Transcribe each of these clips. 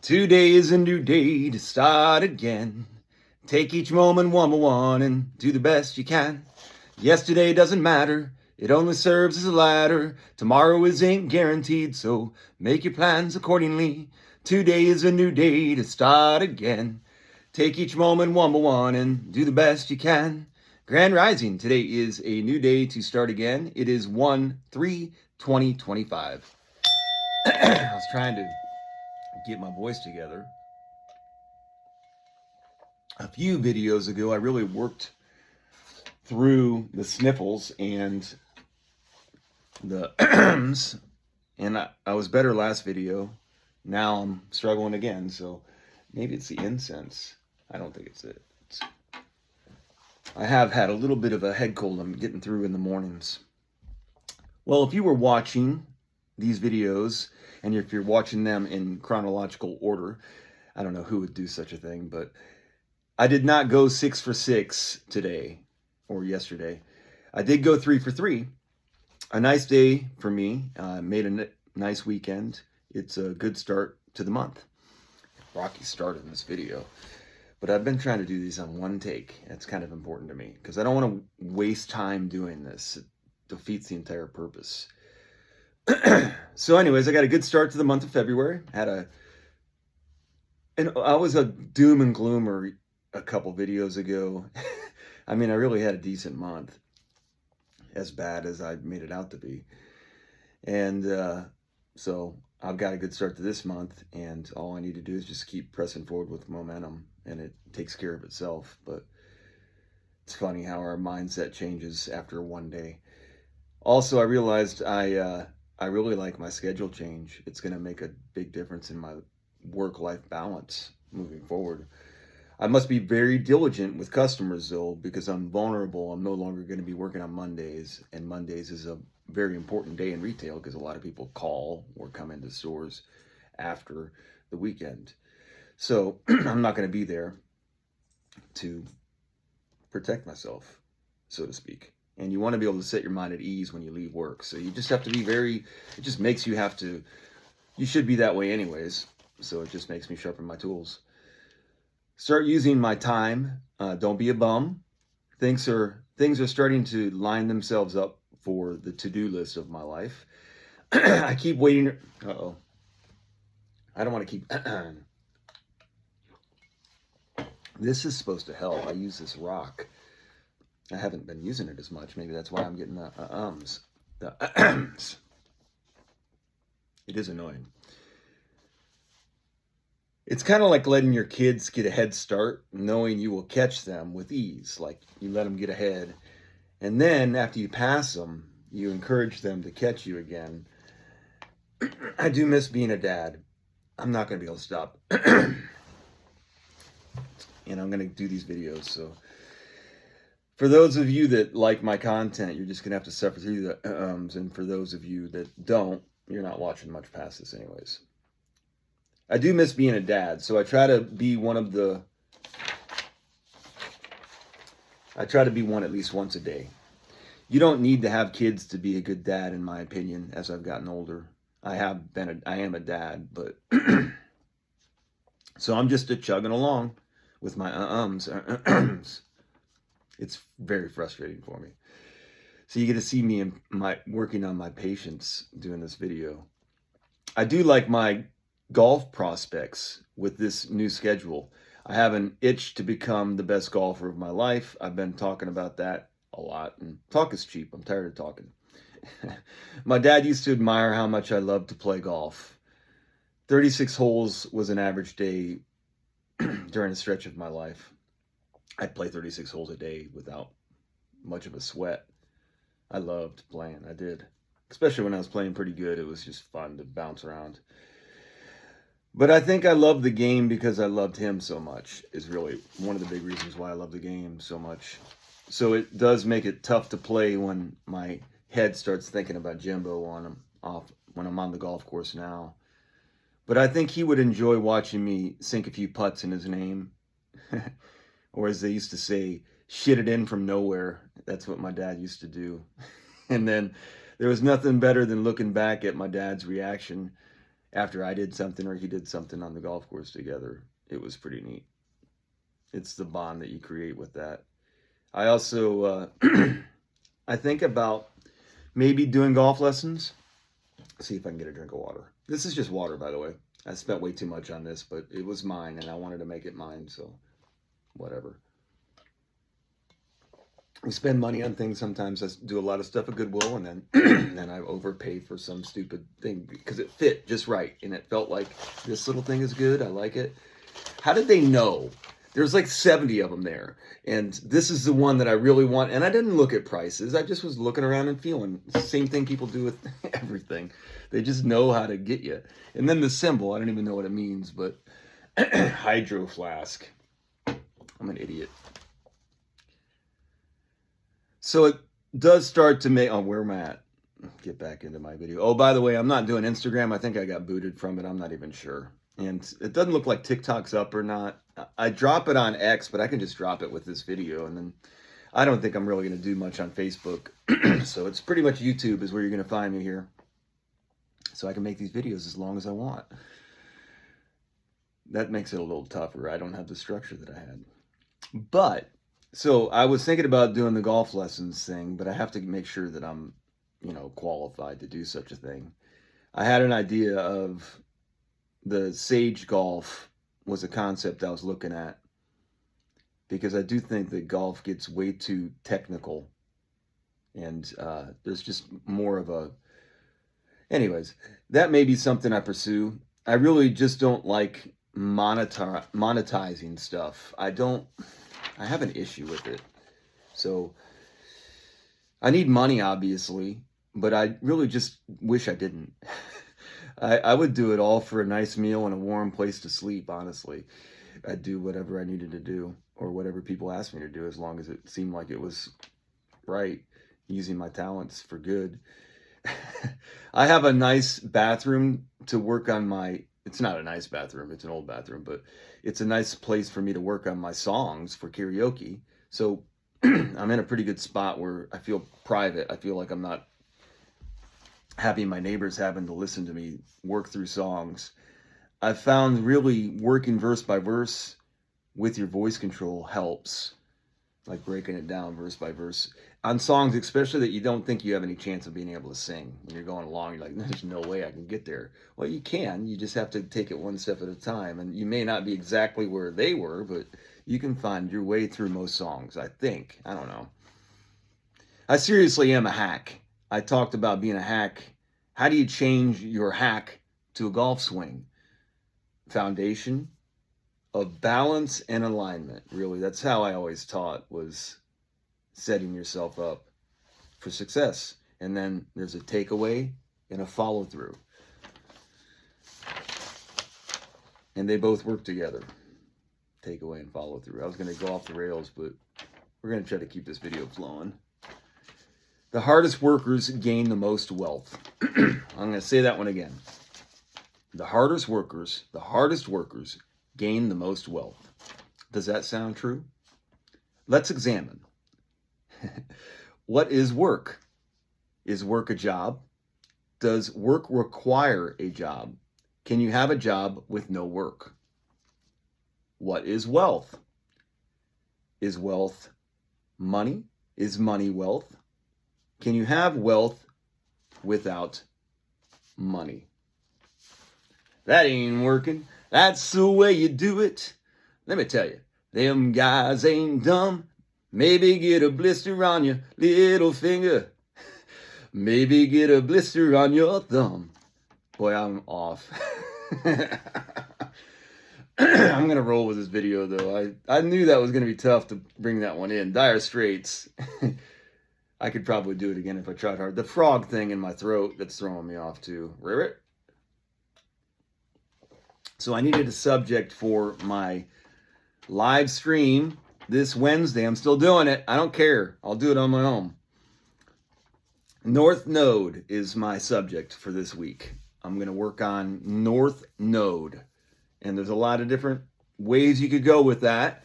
Today is a new day to start again. Take each moment one by one and do the best you can. Yesterday doesn't matter, it only serves as a ladder. Tomorrow ain't guaranteed, so make your plans accordingly. Today is a new day to start again. Take each moment one by one and do the best you can. Grand Rising, today is a new day to start again. It is 1/3/2025. I was trying to get my voice together. A few videos ago, I really worked through the sniffles and the and I was better last video. Now I'm struggling again, so maybe it's the incense. I don't think it's it. I have had a little bit of a head cold I'm getting through in the mornings. Well, if you were watching these videos, and if you're watching them in chronological order, I don't know who would do such a thing, but I did not go 6 for 6 today or yesterday. I did go 3 for 3. A nice day for me. Made a nice weekend. It's a good start to the month. Rocky start in this video. But I've been trying to do these on one take. That's kind of important to me because I don't want to waste time doing this. It defeats the entire purpose. So anyways, I got a good start to the month of February. And I was a doom and gloomer a couple videos ago. I mean, I really had a decent month, as bad as I made it out to be. And so I've got a good start to this month, and all I need to do is just keep pressing forward with momentum, and it takes care of itself. But it's funny how our mindset changes after one day. Also, I realized I really like my schedule change. It's going to make a big difference in my work-life balance moving forward. I must be very diligent with customers, though, because I'm vulnerable. I'm no longer going to be working on Mondays, and Mondays is a very important day in retail because a lot of people call or come into stores after the weekend. So I'm not going to be there to protect myself, so to speak. And you want to be able to set your mind at ease when you leave work. So you just have to be it just makes you have to, you should be that way anyways. So it just makes me sharpen my tools. Start using my time. Don't be a bum. Things are starting to line themselves up for the to-do list of my life. I keep waiting. Uh-oh. I don't want to keep. This is supposed to help. I use this rock. I haven't been using it as much. Maybe that's why I'm getting the ums. The ums. It is annoying. It's kind of like letting your kids get a head start, knowing you will catch them with ease. Like you let them get ahead. And then after you pass them, you encourage them to catch you again. I do miss being a dad. I'm not going to be able to stop. And I'm going to do these videos. So for those of you that like my content, you're just going to have to suffer through the ums. And for those of you that don't, you're not watching much past this anyways. I do miss being a dad, so I try to be one at least once a day. You don't need to have kids to be a good dad, in my opinion, as I've gotten older. I am a dad, but so I'm just chugging along with my ums. It's very frustrating for me. So you get to see me working on my patience doing this video. I do like my golf prospects with this new schedule. I have an itch to become the best golfer of my life. I've been talking about that a lot, and talk is cheap. I'm tired of talking. My dad used to admire how much I loved to play golf. 36 holes was an average day during a stretch of my life. I'd play 36 holes a day without much of a sweat. I loved playing. I did. Especially when I was playing pretty good. It was just fun to bounce around. But I think I love the game because I loved him so much is really one of the big reasons why I love the game so much. So it does make it tough to play when my head starts thinking about Jimbo when I'm on the golf course now. But I think he would enjoy watching me sink a few putts in his name. Or as they used to say, shit it in from nowhere. That's what my dad used to do. And then there was nothing better than looking back at my dad's reaction after I did something or he did something on the golf course together. It was pretty neat. It's the bond that you create with that. I also, I think about maybe doing golf lessons. Let's see if I can get a drink of water. This is just water, by the way. I spent way too much on this, but it was mine and I wanted to make it mine, so whatever. We spend money on things sometimes. I do a lot of stuff at Goodwill, and then then I overpay for some stupid thing because it fit just right, and it felt like this little thing is good. I like it. How did they know? There's like 70 of them there, and this is the one that I really want. And I didn't look at prices. I just was looking around and feeling. It's the same thing people do with everything. They just know how to get you. And then the symbol, I don't even know what it means, but Hydro Flask. I'm an idiot. So it does start to make, oh, where am I at? Get back into my video. Oh, by the way, I'm not doing Instagram. I think I got booted from it. I'm not even sure. And it doesn't look like TikTok's up or not. I drop it on X, but I can just drop it with this video. And then I don't think I'm really going to do much on Facebook. So it's pretty much YouTube is where you're going to find me here. So I can make these videos as long as I want. That makes it a little tougher. I don't have the structure that I had. But so I was thinking about doing the golf lessons thing, but I have to make sure that I'm, qualified to do such a thing. I had an idea of the Sage Golf was a concept I was looking at because I do think that golf gets way too technical and there's just more of a... Anyways, that may be something I pursue. I really just don't like monetizing stuff. I have an issue with it. So I need money, obviously, but I really just wish I didn't. I would do it all for a nice meal and a warm place to sleep, honestly. I'd do whatever I needed to do or whatever people asked me to do as long as it seemed like it was right, using my talents for good. I have a nice bathroom to work on my... It's not a nice bathroom, it's an old bathroom, but it's a nice place for me to work on my songs for karaoke. So I'm in a pretty good spot where I feel private. I feel like I'm not having my neighbors having to listen to me work through songs. I found really working verse by verse with your voice control helps, like breaking it down verse by verse on songs, especially that you don't think you have any chance of being able to sing. When you're going along, you're like, there's no way I can get there. Well, you can. You just have to take it one step at a time. And you may not be exactly where they were, but you can find your way through most songs, I think. I don't know. I seriously am a hack. I talked about being a hack. How do you change your hack to a golf swing? Foundation of balance and alignment. Really, that's how I always taught, was setting yourself up for success. And then there's a takeaway and a follow through. And they both work together. Takeaway and follow through. I was going to go off the rails, but we're going to try to keep this video flowing. The hardest workers gain the most wealth. I'm going to say that one again. The hardest workers gain the most wealth. Does that sound true? Let's examine. What is work? Is work a job? Does work require a job? Can you have a job with no work? What is wealth? Is wealth money? Is money wealth? Can you have wealth without money? That ain't working. That's the way you do it. Let me tell you, them guys ain't dumb. Maybe get a blister on your little finger. Maybe get a blister on your thumb. Boy, I'm off. I'm going to roll with this video, though. I knew that was going to be tough to bring that one in. Dire Straits. I could probably do it again if I tried hard. The frog thing in my throat, that's throwing me off, too. Ribbit. So I needed a subject for my live stream this Wednesday. I'm still doing it. I don't care. I'll do it on my own. North Node is my subject for this week. I'm going to work on North Node. And there's a lot of different ways you could go with that.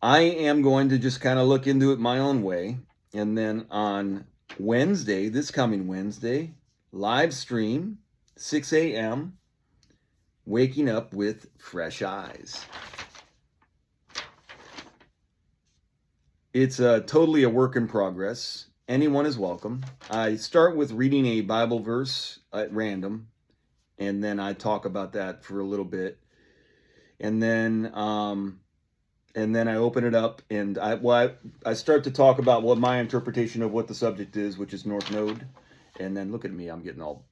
I am going to just kind of look into it my own way. And then on Wednesday, this coming Wednesday, live stream, 6 a.m., waking up with fresh eyes. It's totally a work in progress. Anyone is welcome. I start with reading a Bible verse at random, and then I talk about that for a little bit. And then I open it up, and I start to talk about what my interpretation of what the subject is, which is North Node. And then look at me, I'm getting all.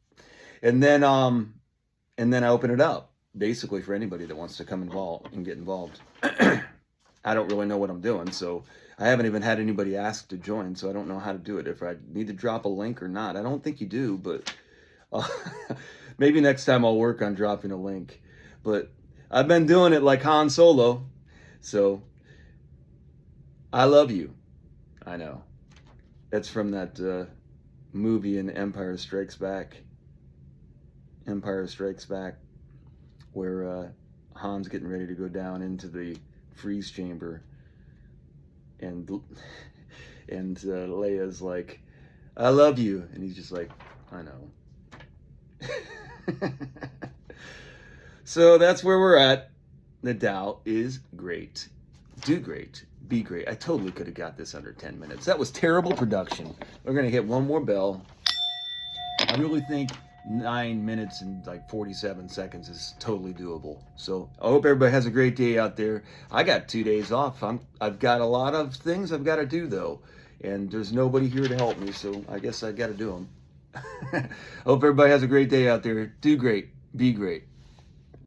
And then I open it up, basically for anybody that wants to come involved and get involved. I don't really know what I'm doing, so I haven't even had anybody ask to join, so I don't know how to do it. If I need to drop a link or not, I don't think you do, but maybe next time I'll work on dropping a link. But I've been doing it like Han Solo, so I love you. I know. That's from that movie in Empire Strikes Back. Empire Strikes Back, where Han's getting ready to go down into the freeze chamber, and Leia's like, "I love you," and he's just like, "I know." So that's where we're at. The Tao is great. Do great. Be great. I totally could have got this under 10 minutes. That was terrible production. We're going to hit one more bell. I really think 9 minutes and like 47 seconds is totally doable. So I hope everybody has a great day out there. I got 2 days off. I've got a lot of things I've got to do though, and there's nobody here to help me, so I guess I got to do them. Hope everybody has a great day out there. Do great. Be great.